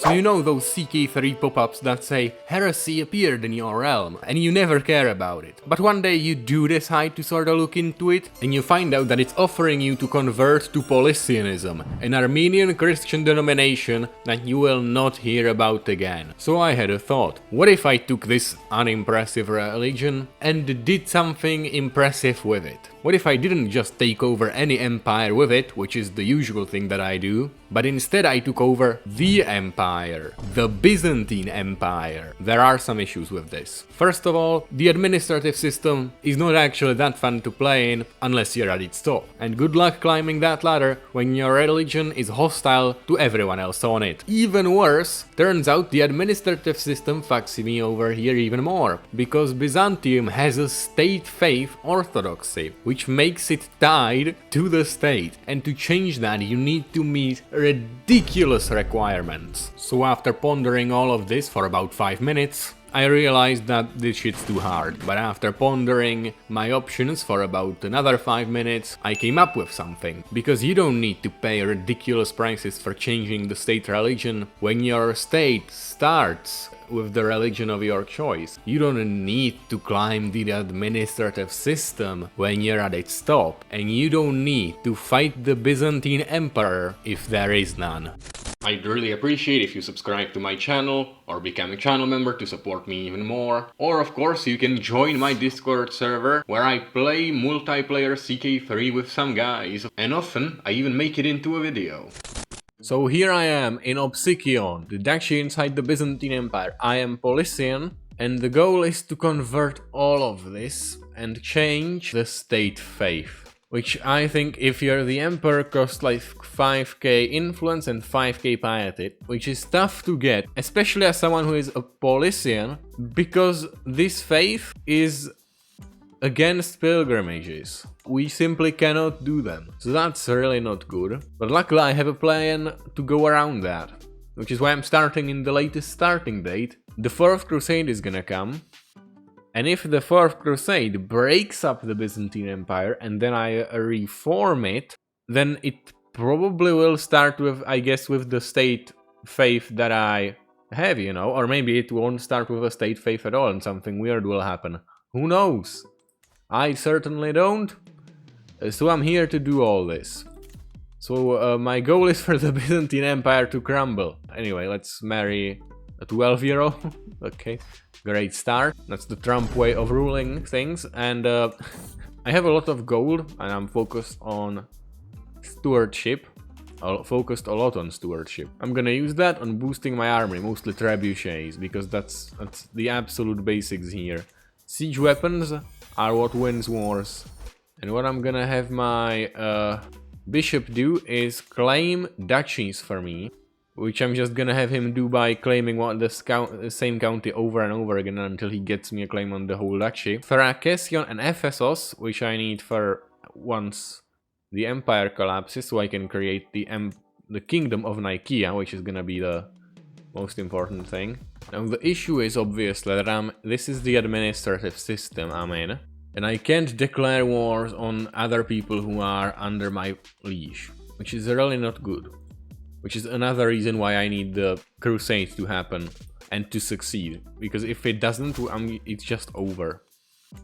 So you know those CK3 pop-ups that say heresy appeared in your realm and you never care about it. But one day you do decide to sort of look into it and you find out that it's offering you to convert to Paulicianism, an Armenian Christian denomination that you will not hear about again. So I had a thought, what if I took this unimpressive religion and did something impressive with it? What if I didn't just take over any empire with it, which is the usual thing that I do, but instead I took over the empire, the Byzantine Empire. There are some issues with this. First of all, the administrative system is not actually that fun to play in unless you're at its top. And good luck climbing that ladder when your religion is hostile to everyone else on it. Even worse, turns out the administrative system fucks me over here even more, because Byzantium has a state faith orthodoxy, which makes it tied to the state, and to change that you need to meet ridiculous requirements. So after pondering all of this for about 5 minutes, I realized that this shit's too hard, but after pondering my options for about another 5 minutes, I came up with something. Because you don't need to pay ridiculous prices for changing the state religion when your state starts with the religion of your choice. You don't need to climb the administrative system when you're at its top, and you don't need to fight the Byzantine Emperor if there is none. I'd really appreciate if you subscribe to my channel or become a channel member to support me even more. Or of course you can join my Discord server where I play multiplayer CK3 with some guys, and often I even make it into a video. So here I am in Obsikion, the duchy inside the Byzantine Empire. I am Paulician, and the goal is to convert all of this and change the state faith. Which I think, if you're the emperor, costs like 5k influence and 5k piety, which is tough to get, especially as someone who is a Paulician, because this faith is against pilgrimages. We simply cannot do them. So that's really not good. But luckily I have a plan to go around that, which is why I'm starting in the latest starting date. The 4th Crusade is gonna come. And if the 4th Crusade breaks up the Byzantine Empire and then I reform it, then it probably will start with, I guess, with the state faith that I have, you know, or maybe it won't start with a state faith at all and something weird will happen. Who knows? I certainly don't. So I'm here to do all this. So my goal is for the Byzantine Empire to crumble. Anyway, let's marry a 12-year-old. Okay, great start. That's the Trump way of ruling things. And I have a lot of gold and I'm focused on stewardship. Focused a lot on stewardship. I'm gonna use that on boosting my army, mostly trebuchets, because that's the absolute basics here. Siege weapons are what wins wars. And what I'm gonna have my bishop do is claim duchies for me, which I'm just gonna have him do by claiming the same county over and over again until he gets me a claim on the whole duchy. Thrakesion and Ephesus, which I need for once the empire collapses, so I can create the kingdom of Nicaea, which is gonna be the most important thing. Now the issue is obviously that this is the administrative system I'm in, and I can't declare wars on other people who are under my leash, which is really not good. Which is another reason why I need the crusade to happen and to succeed. Because if it doesn't, it's just over.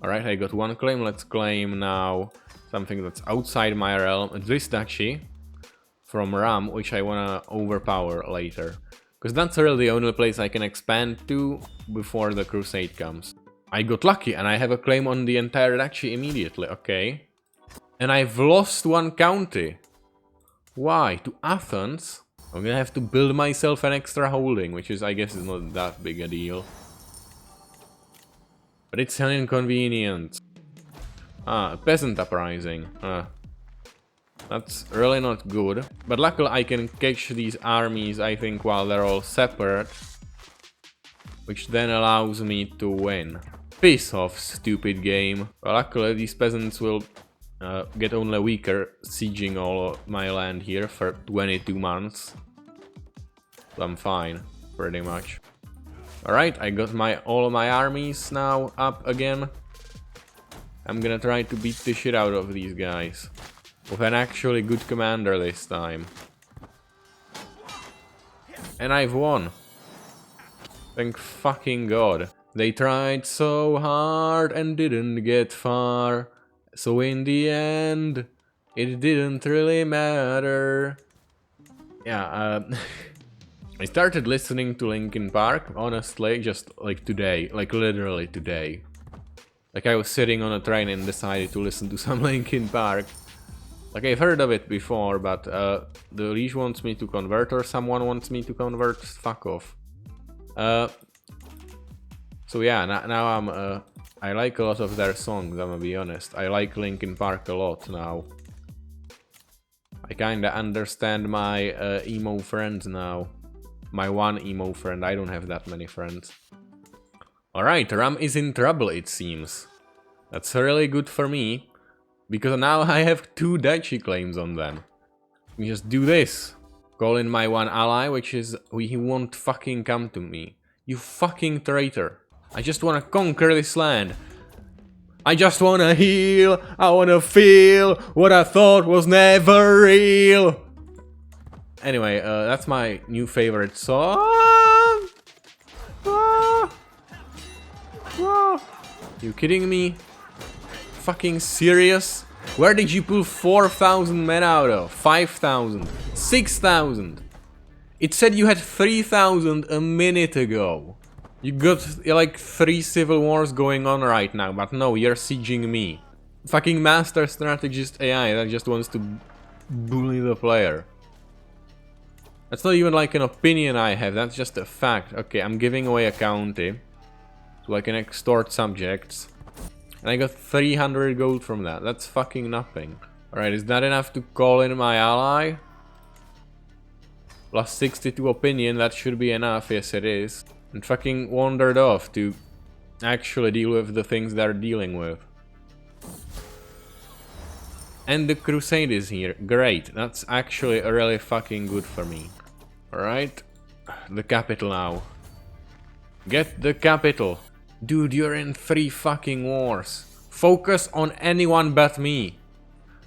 Alright, I got one claim. Let's claim now something that's outside my realm. This duchy from Ram, which I wanna overpower later. Because that's really the only place I can expand to before the crusade comes. I got lucky and I have a claim on the entire duchy immediately, okay. And I've lost one county. Why? To Athens? I'm gonna have to build myself an extra holding, which is, I guess, is not that big a deal. But it's an inconvenience. Ah, peasant uprising. That's really not good. But luckily I can catch these armies, I think, while they're all separate. Which then allows me to win. Piss off, stupid game. Well, luckily these peasants will get only weaker sieging all of my land here for 22 months. So I'm fine, pretty much. Alright, I got all of my armies now up again. I'm gonna try to beat the shit out of these guys. With an actually good commander this time. And I've won. Thank fucking God. They tried so hard and didn't get far. So in the end, it didn't really matter. Yeah, I started listening to Linkin Park, honestly, just like today. Like literally today. Like I was sitting on a train and decided to listen to some Linkin Park. Like I've heard of it before, but the leash wants me to convert or someone wants me to convert. Fuck off. So yeah, now I'm I like a lot of their songs, I'm gonna be honest. I like Linkin Park a lot now. I kinda understand my emo friends now. My one emo friend, I don't have that many friends. Alright, Ram is in trouble, it seems. That's really good for me, because now I have 2 duchy claims on them. Let me just do this. Call in my one ally, which is he won't fucking come to me. You fucking traitor. I just wanna conquer this land. I just wanna heal, I wanna feel what I thought was never real. Anyway, that's my new favorite song. You kidding me? Fucking serious? Where did you pull 4,000 men out of? 5,000? 6,000? It said you had 3,000 a minute ago. You got like 3 civil wars going on right now, but no, you're sieging me. Fucking master strategist AI that just wants to bully the player. That's not even like an opinion I have, that's just a fact. Okay, I'm giving away a county, so I can extort subjects. And I got 300 gold from that, that's fucking nothing. Alright, is that enough to call in my ally? Plus 62 opinion, that should be enough, yes it is. And fucking wandered off to actually deal with the things they're dealing with. And the crusade is here, great, that's actually really fucking good for me. Alright, the capital now. Get the capital. Dude, you're in 3 fucking wars. Focus on anyone but me.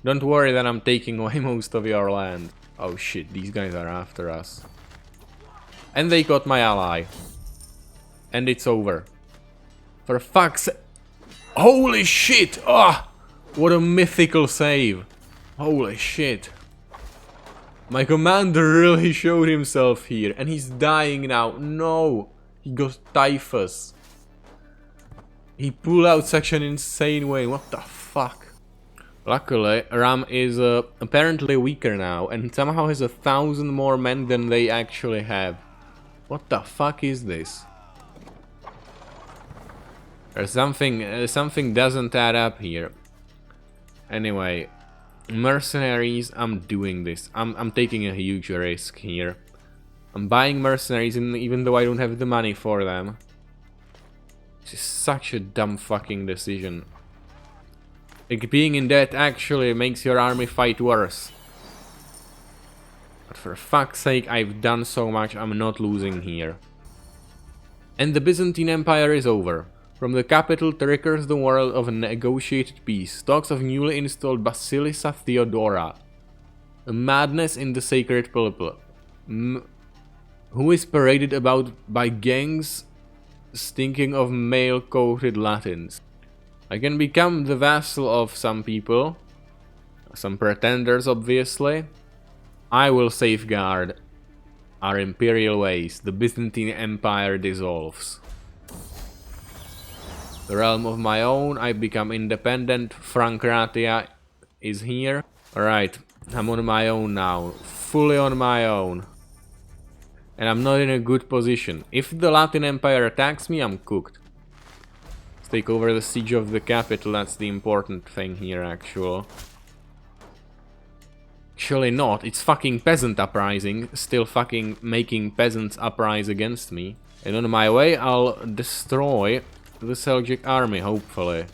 Don't worry that I'm taking away most of your land. Oh shit, these guys are after us. And they got my ally. And it's over. For fuck's sake. Holy shit! Ah! What a mythical save. Holy shit. My commander really showed himself here. And he's dying now. No! He got typhus. He pulled out such an insane way. What the fuck? Luckily, Ram is apparently weaker now. And somehow has 1,000 more men than they actually have. What the fuck is this? There's something doesn't add up here. Anyway, mercenaries, I'm doing this. I'm taking a huge risk here. I'm buying mercenaries even though I don't have the money for them. This is such a dumb fucking decision. Like, being in debt actually makes your army fight worse. But for fuck's sake, I've done so much, I'm not losing here. And the Byzantine Empire is over. From the capital triggers the world of a negotiated peace. Talks of newly installed Basilissa Theodora. A madness in the sacred purple. Who is paraded about by gangs stinking of male-coated Latins. I can become the vassal of some people. Some pretenders, obviously. I will safeguard our imperial ways. The Byzantine Empire dissolves. The realm of my own, I become independent. Francratia is here. Alright, I'm on my own now. Fully on my own. And I'm not in a good position. If the Latin Empire attacks me, I'm cooked. Let's take over the siege of the capital, that's the important thing here, actually. Actually not, it's fucking peasant uprising. Still fucking making peasants uprise against me. And on my way, I'll destroy the Seljuk army, hopefully.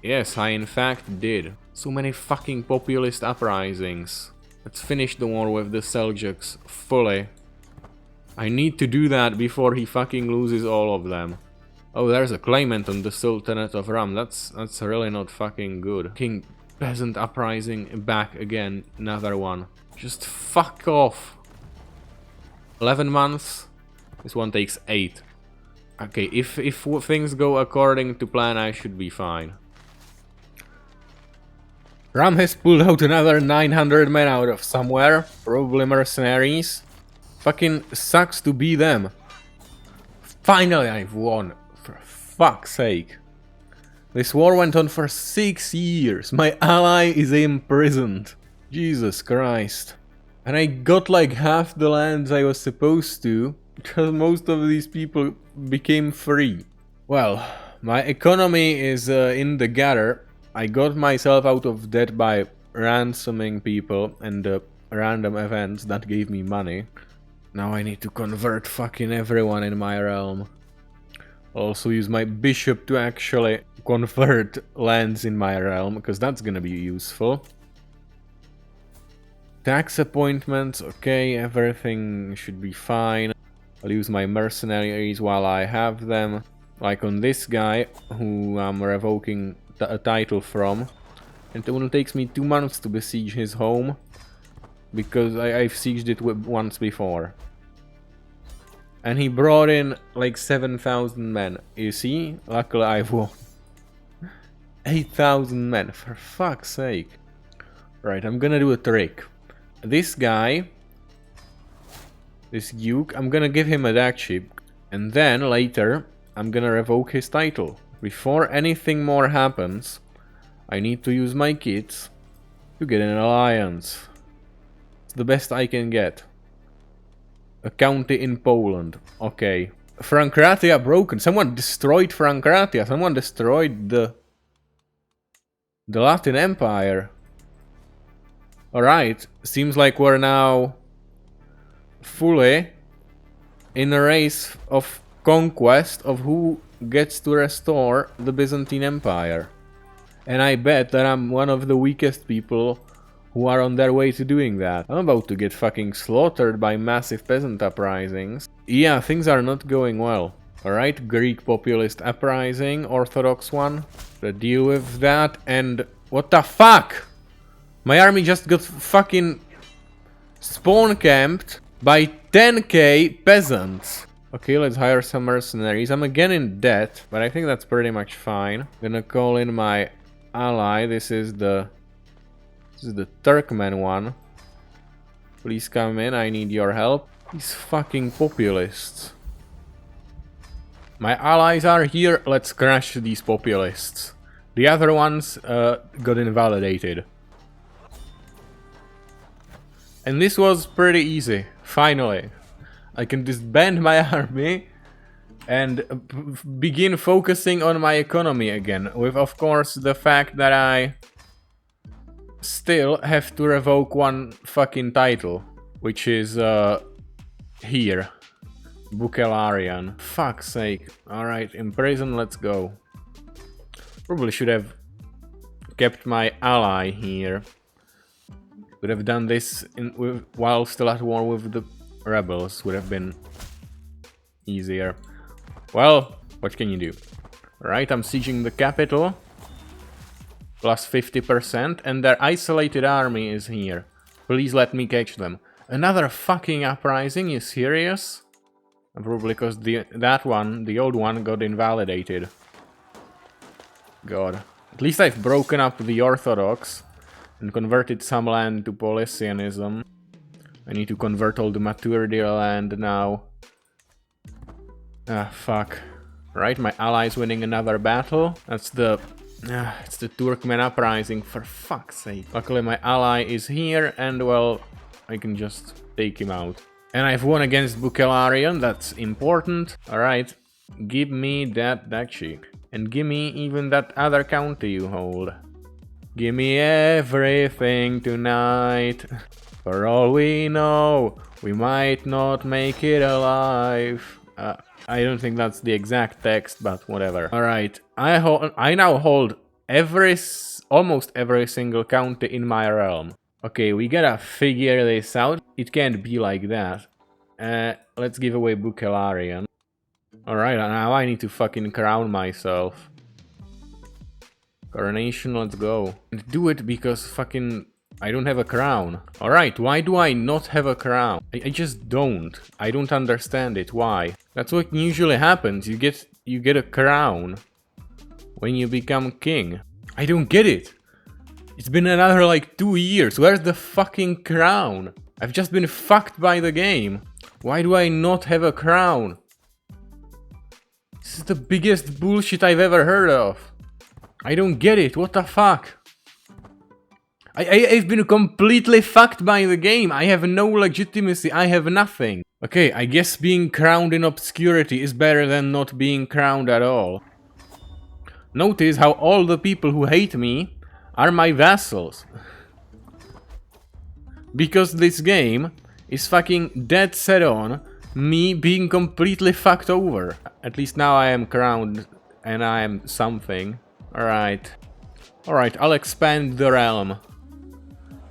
Yes, I in fact did. So many fucking populist uprisings. Let's finish the war with the Seljuks fully. I need to do that before he fucking loses all of them. Oh, there's a claimant on the Sultanate of Ram. That's really not fucking good. King peasant uprising back again. Another one. Just fuck off. 11 months. This one takes 8. Okay, if things go according to plan, I should be fine. Ram has pulled out another 900 men out of somewhere. Probably mercenaries. Fucking sucks to be them. Finally I've won. For fuck's sake. This war went on for 6 years. My ally is imprisoned. Jesus Christ. And I got like half the lands I was supposed to, because most of these people became free. Well, my economy is in the gutter. I got myself out of debt by ransoming people and random events that gave me money. Now I need to convert fucking everyone in my realm. Also use my bishop to actually convert lands in my realm, because that's gonna be useful. Tax appointments, okay, everything should be fine. I'll use my mercenaries while I have them. Like on this guy, who I'm revoking a title from. And it only takes me 2 months to besiege his home, because I've sieged it once before. And he brought in like 7,000 men. You see? Luckily I've won. 8,000 men, for fuck's sake. Right, I'm gonna do a trick. This guy, this duke, I'm gonna give him a duchy. And then later, I'm gonna revoke his title. Before anything more happens, I need to use my kids to get an alliance. It's the best I can get. A county in Poland. Okay. Frankratia broken. Someone destroyed Frankratia. Someone destroyed the Latin Empire. Alright. Seems like we're now fully in a race of conquest of who gets to restore the Byzantine Empire. And I bet that I'm one of the weakest people who are on their way to doing that. I'm about to get fucking slaughtered by massive peasant uprisings. Yeah, things are not going well. Alright, Greek populist uprising, Orthodox one. Gotta deal with that, and what the fuck? My army just got fucking spawn camped by 10k peasants. Okay, let's hire some mercenaries. I'm again in debt, but I think that's pretty much fine. Gonna call in my ally. This is the Turkmen one. Please come in, I need your help. These fucking populists. My allies are here, let's crush these populists. The other ones got invalidated. And this was pretty easy, finally. I can disband my army and begin focusing on my economy again. With, of course, the fact that I still have to revoke one fucking title, which is here, Bucelarian. Fuck's sake. Alright, in prison, let's go. Probably should have kept my ally here. Would have done this while still at war with the rebels. Would have been easier. Well, what can you do? Alright, I'm sieging the capital. Plus 50%, and their isolated army is here. Please let me catch them. Another fucking uprising, you serious? Probably because that one, the old one, got invalidated. God. At least I've broken up the Orthodox and converted some land to Paulicianism. I need to convert all the maturity land now. Ah, fuck. Right, my ally's winning another battle. That's the... it's the Turkmen uprising, for fuck's sake. Luckily my ally is here and, well, I can just take him out. And I've won against Bucelarian, that's important. Alright, give me that duchy. And give me even that other county you hold. Give me everything tonight. For all we know, we might not make it alive. I don't think that's the exact text, but whatever. Alright, I now hold almost every single county in my realm. Okay, we gotta figure this out. It can't be like that. Let's give away Bucelarian. Alright, now I need to fucking crown myself. Coronation, let's go. And do it because fucking I don't have a crown. Alright, why do I not have a crown? I just don't. I don't understand it. Why? That's what usually happens. You get a crown when you become king. I don't get it. It's been another like 2 years. Where's the fucking crown? I've just been fucked by the game. Why do I not have a crown? This is the biggest bullshit I've ever heard of. I don't get it. What the fuck? I've been completely fucked by the game. I have no legitimacy. I have nothing. Okay, I guess being crowned in obscurity is better than not being crowned at all. Notice how all the people who hate me are my vassals. Because this game is fucking dead set on me being completely fucked over. At least now I am crowned and I am something. Alright. Alright, I'll expand the realm.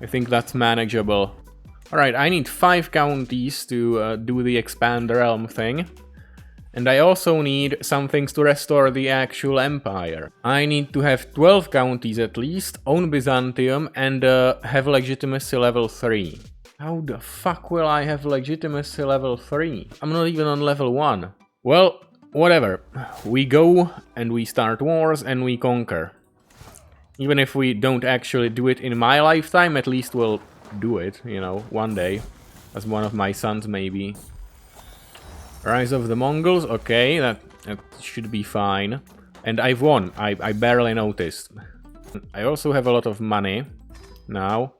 I think that's manageable. Alright, I need 5 counties to do the expand the realm thing. And I also need some things to restore the actual empire. I need to have 12 counties at least, own Byzantium, and have legitimacy level 3. How the fuck will I have legitimacy level 3? I'm not even on level 1. Well, whatever. We go and we start wars and we conquer. Even if we don't actually do it in my lifetime, at least we'll do it, you know, one day. As one of my sons, maybe. Rise of the Mongols, okay, that should be fine. And I've won, I barely noticed. I also have a lot of money now.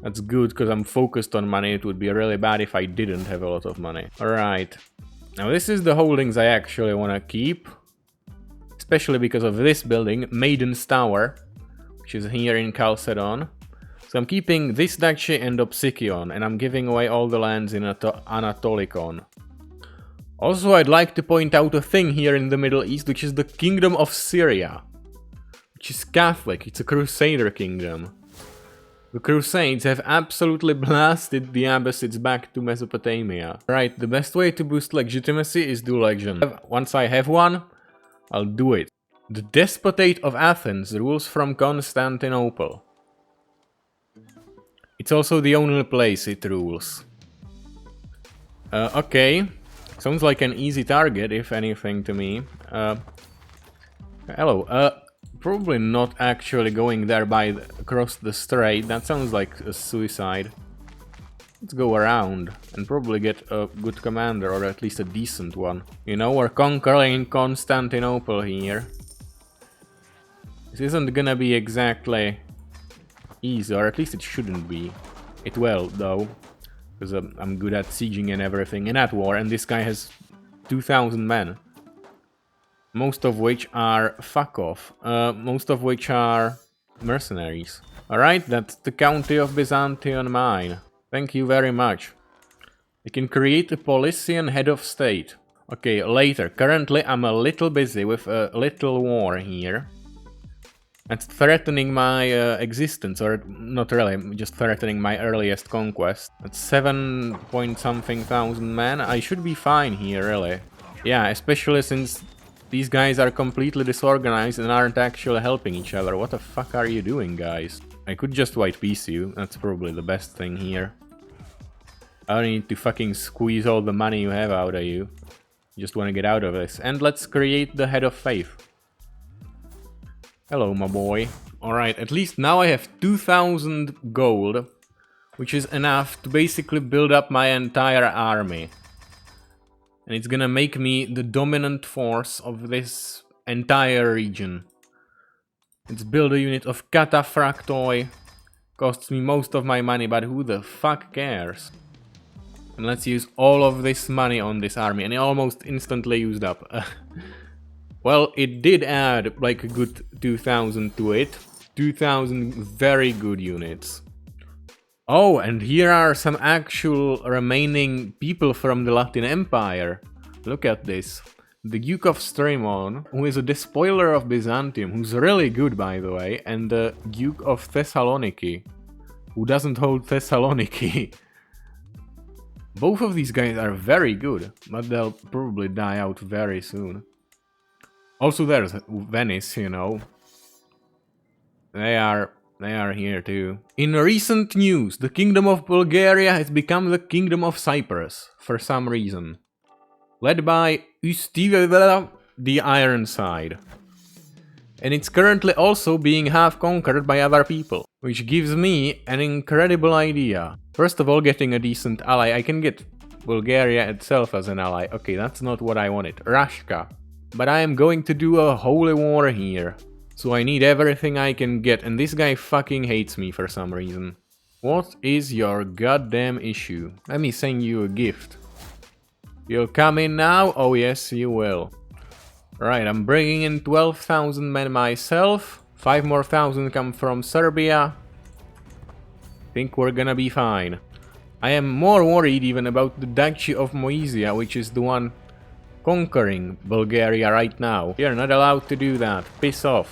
That's good, because I'm focused on money. It would be really bad if I didn't have a lot of money. Alright. Now this is the holdings I actually want to keep. Especially because of this building, Maiden's Tower. Which is here in Chalcedon. So I'm keeping this duchy and Opsikion. And I'm giving away all the lands in Anatolikon. Also, I'd like to point out a thing here in the Middle East, which is the Kingdom of Syria. Which is Catholic, it's a Crusader kingdom. The Crusades have absolutely blasted the Abbasids back to Mesopotamia. Right, the best way to boost legitimacy is do legend. Once I have one, I'll do it. The Despotate of Athens rules from Constantinople. It's also the only place it rules. Okay. Sounds like an easy target, if anything, to me. Hello. Probably not actually going there across the strait. That sounds like a suicide. Let's go around and probably get a good commander, or at least a decent one. You know, we're conquering Constantinople here. This isn't gonna be exactly easy, or at least it shouldn't be. It will, though. Because I'm good at sieging and everything and at war, and this guy has 2,000 men. Most of which are fuck off. Most of which are mercenaries. Alright, that's the county of Byzantium mine. Thank you very much. I can create a Paulician head of state. Okay, later. Currently I'm a little busy with a little war here. It's threatening my existence, or not really, just threatening my earliest conquest. At 7 point something thousand men, I should be fine here, really. Yeah, especially since these guys are completely disorganized and aren't actually helping each other. What the fuck are you doing, guys? I could just white piece you, that's probably the best thing here. I don't need to fucking squeeze all the money you have out of you. Just want to get out of this. And let's create the Head of Faith. Hello, my boy. Alright, at least now I have 2,000 gold, which is enough to basically build up my entire army. And it's gonna make me the dominant force of this entire region. Let's build a unit of cataphractoi. Costs me most of my money, but who the fuck cares? And let's use all of this money on this army, and it almost instantly used up. Well, it did add like a good 2,000 to it. 2,000 very good units. Oh, and here are some actual remaining people from the Latin Empire. Look at this. The Duke of Strymon, who is a despoiler of Byzantium, who's really good, by the way, and the Duke of Thessaloniki, who doesn't hold Thessaloniki. Both of these guys are very good, but they'll probably die out very soon. Also there's Venice, you know. They are they are here too. In recent news, the Kingdom of Bulgaria has become the Kingdom of Cyprus, for some reason. Led by Ustivela, the Ironside. And it's currently also being half conquered by other people, which gives me an incredible idea. First of all, getting a decent ally. I can get Bulgaria itself as an ally. Okay, that's not what I wanted. Rashka. But I am going to do a holy war here. So I need everything I can get, and this guy fucking hates me for some reason. What is your goddamn issue? Let me send you a gift. You'll come in now? Oh yes, you will. Right, I'm bringing in 12,000 men myself. 5 more thousand come from Serbia. Think we're gonna be fine. I am more worried even about the Duchy of Moesia, which is the one conquering Bulgaria right now. You're not allowed to do that. Piss off.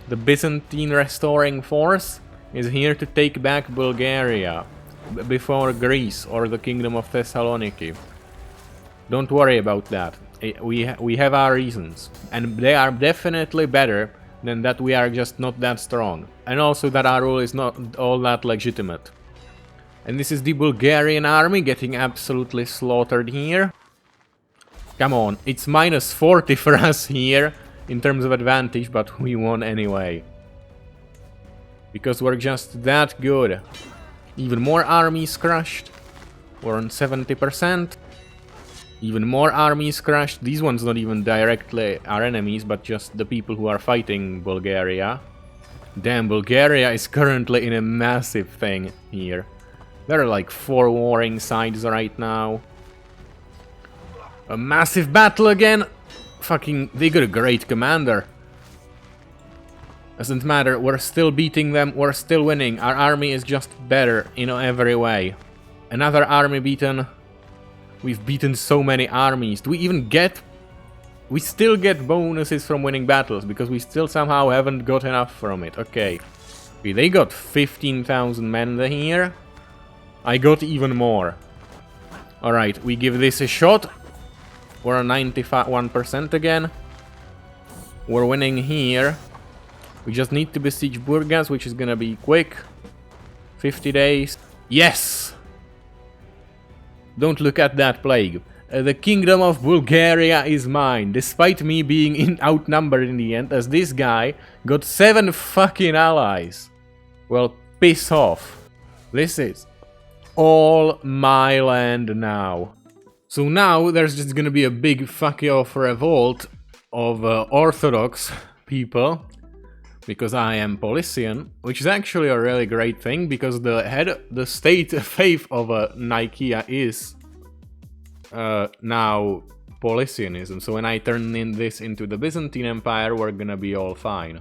The Byzantine restoring force is here to take back Bulgaria before Greece or the Kingdom of Thessaloniki. Don't worry about that. We have our reasons, and they are definitely better than that we are just not that strong, and also that our rule is not all that legitimate. And this is the Bulgarian army getting absolutely slaughtered here. Come on, it's minus 40 for us here in terms of advantage, but we won anyway. Because we're just that good. Even more armies crushed. We're on 70%. Even more armies crushed. These ones not even directly our enemies, but just the people who are fighting Bulgaria. Damn, Bulgaria is currently in a massive thing here. There are like 4 warring sides right now. A massive battle again! Fucking, they got a great commander. Doesn't matter, we're still beating them, we're still winning. Our army is just better in every way. Another army beaten. We've beaten so many armies. Do we even get... We still get bonuses from winning battles, because we still somehow haven't got enough from it. Okay. They got 15,000 men here. I got even more. Alright, we give this a shot. We're on 91% again. We're winning here. We just need to besiege Burgas, which is gonna be quick. 50 days. Yes! Don't look at that plague. The Kingdom of Bulgaria is mine, despite me being outnumbered in the end, as this guy got 7 fucking allies. Well, piss off. This is all my land now. So now there's just gonna be a big fuck off revolt of Orthodox people, because I am Paulician, which is actually a really great thing, because the state faith of Nicaea is now Paulicianism. So when I turn this into the Byzantine Empire, we're gonna be all fine.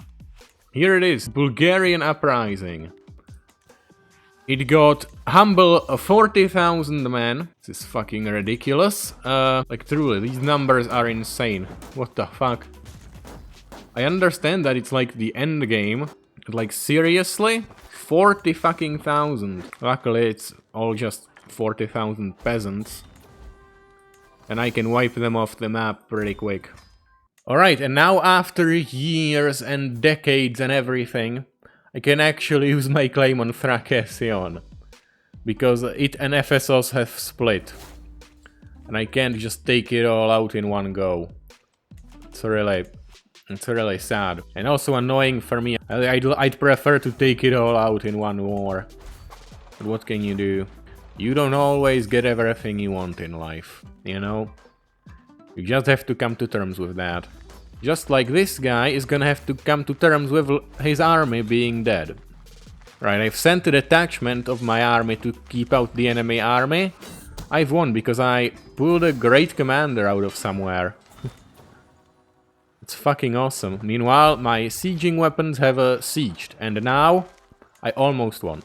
Here it is, Bulgarian uprising. It got humble 40,000 men. This is fucking ridiculous. Like truly, these numbers are insane. What the fuck? I understand that it's like the end game. Like seriously? 40 fucking thousand. Luckily it's all just 40,000 peasants. And I can wipe them off the map pretty quick. Alright, and now after years and decades and everything, I can actually use my claim on Thrakesion, because it and Ephesus have split, and I can't just take it all out in one go. It's really sad, and also annoying for me. I'd prefer to take it all out in one war, but what can you do? You don't always get everything you want in life, you know? You just have to come to terms with that. Just like this guy is gonna have to come to terms with his army being dead. Right, I've sent a detachment of my army to keep out the enemy army. I've won because I pulled a great commander out of somewhere. It's fucking awesome. Meanwhile, my sieging weapons have sieged, and now I almost won.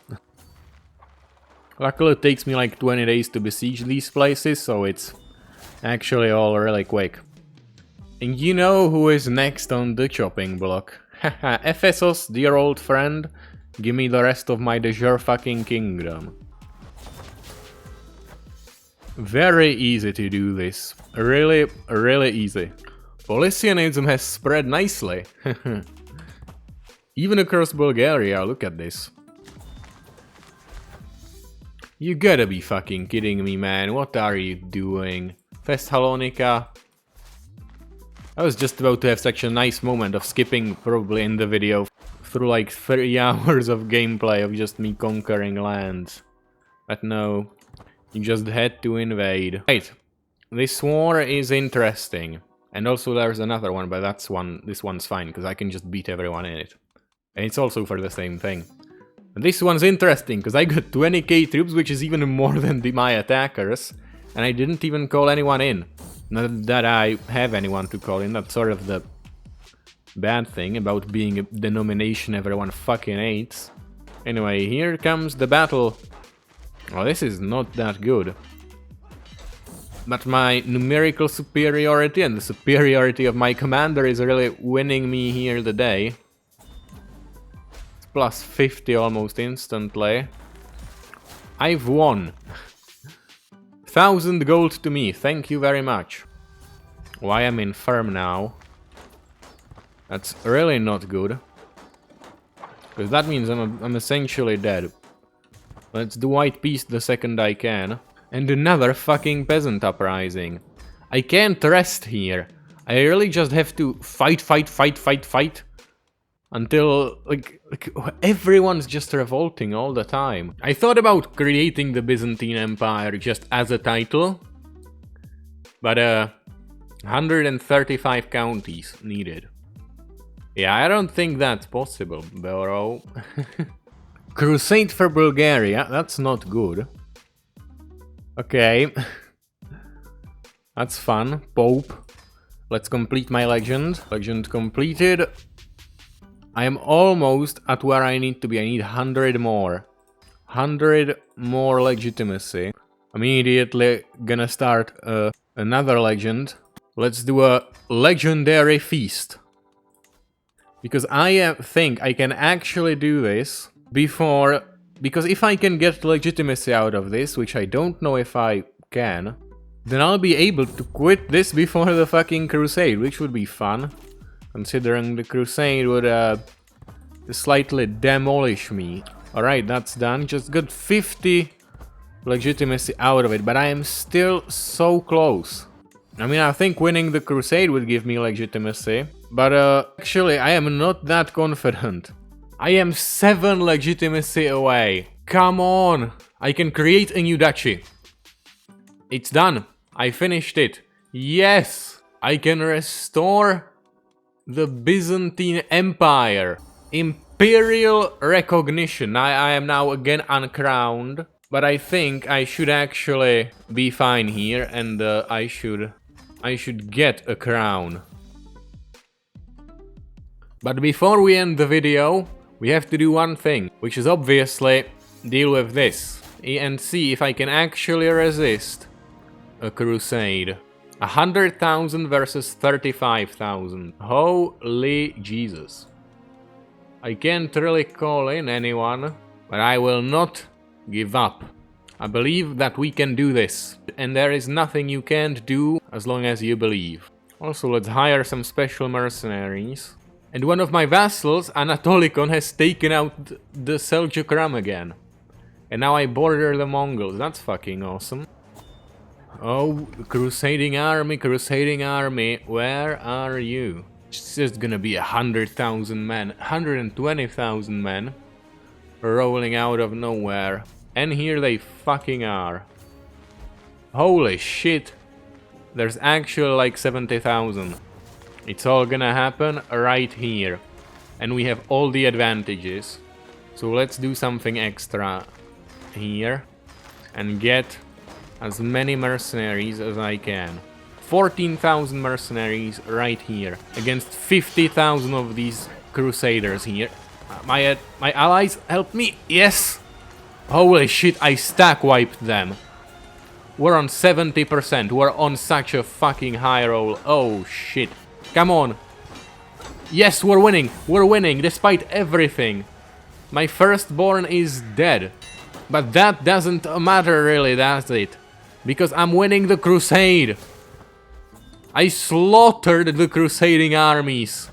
Luckily it takes me like 20 days to besiege these places, so it's actually all really quick. And you know who is next on the chopping block. Haha, Ephesus, dear old friend, give me the rest of my de jure fucking kingdom. Very easy to do this. Really, really easy. Paulicianism has spread nicely. Even across Bulgaria, look at this. You gotta be fucking kidding me, man. What are you doing? Thessalonica. I was just about to have such a nice moment of skipping, probably in the video, through like 30 hours of gameplay of just me conquering lands. But no, you just had to invade. Right, this war is interesting. And also there's another one, but this one's fine, because I can just beat everyone in it. And it's also for the same thing. And this one's interesting, because I got 20k troops, which is even more than my attackers. And I didn't even call anyone in. Not that I have anyone to call in, that's sort of the bad thing about being a denomination everyone fucking hates. Anyway, here comes the battle. Oh, this is not that good. But my numerical superiority and the superiority of my commander is really winning me here the day. It's plus 50 almost instantly. I've won. 1000 gold to me, thank you very much. Oh, I am infirm now. That's really not good. Because that means I'm essentially dead. Let's do white peace the second I can. And another fucking peasant uprising. I can't rest here. I really just have to fight. Until, like everyone's just revolting all the time. I thought about creating the Byzantine Empire just as a title. But, 135 counties needed. Yeah, I don't think that's possible, bro. Crusade for Bulgaria, that's not good. Okay. That's fun. Pope. Let's complete my legend. Legend completed. I am almost at where I need to be. I need 100 more. 100 more legitimacy. Immediately gonna start another legend. Let's do a legendary feast. Because I think I can actually do this before... Because if I can get legitimacy out of this, which I don't know if I can, then I'll be able to quit this before the fucking crusade, which would be fun. Considering the crusade would slightly demolish me. Alright, that's done. Just got 50 legitimacy out of it, but I am still so close. I mean, I think winning the crusade would give me legitimacy, but actually I am not that confident. I am 7 legitimacy away. Come on! I can create a new duchy. It's done. I finished it. Yes! I can restore the Byzantine Empire. Imperial recognition. I am now again uncrowned. But I think I should actually be fine here, and I should get a crown. But before we end the video, we have to do one thing, which is obviously deal with this and see if I can actually resist a crusade. 100,000 versus 35,000. Holy Jesus. I can't really call in anyone, but I will not give up. I believe that we can do this, and there is nothing you can't do as long as you believe. Also, let's hire some special mercenaries. And one of my vassals, Anatolikon, has taken out the Seljuk Ram again. And now I border the Mongols. That's fucking awesome. Oh, crusading army, where are you? It's just gonna be 100,000 men, 120,000 men rolling out of nowhere. And here they fucking are. Holy shit. There's actually like 70,000. It's all gonna happen right here. And we have all the advantages. So let's do something extra here. And get as many mercenaries as I can. 14,000 mercenaries right here. Against 50,000 of these crusaders here. My allies help me. Yes! Holy shit, I stack wiped them. We're on 70%. We're on such a fucking high roll. Oh shit. Come on. Yes, we're winning. We're winning despite everything. My firstborn is dead. But that doesn't matter really, does it? Because I'm winning the crusade. I slaughtered the crusading armies.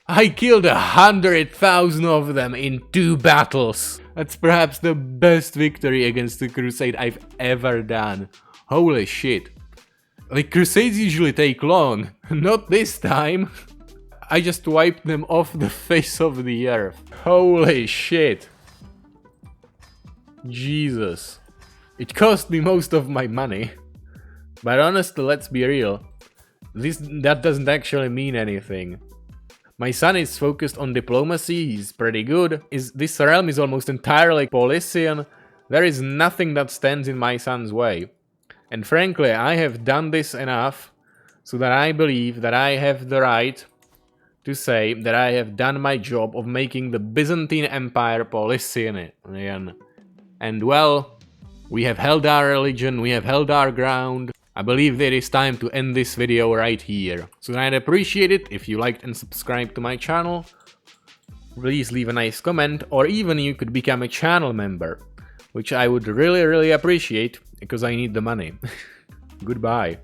I killed 100,000 of them in 2 battles. That's perhaps the best victory against the crusade I've ever done. Holy shit. Like, crusades usually take long. Not this time. I just wiped them off the face of the earth. Holy shit. Jesus. It cost me most of my money. But honestly, let's be real. That doesn't actually mean anything. My son is focused on diplomacy, he's pretty good. This realm is almost entirely Paulician. There is nothing that stands in my son's way. And frankly, I have done this enough so that I believe that I have the right to say that I have done my job of making the Byzantine Empire Paulician. And well, we have held our religion, we have held our ground. I believe that it is time to end this video right here. So I'd appreciate it if you liked and subscribed to my channel. Please leave a nice comment, or even you could become a channel member, which I would really appreciate, because I need the money. Goodbye.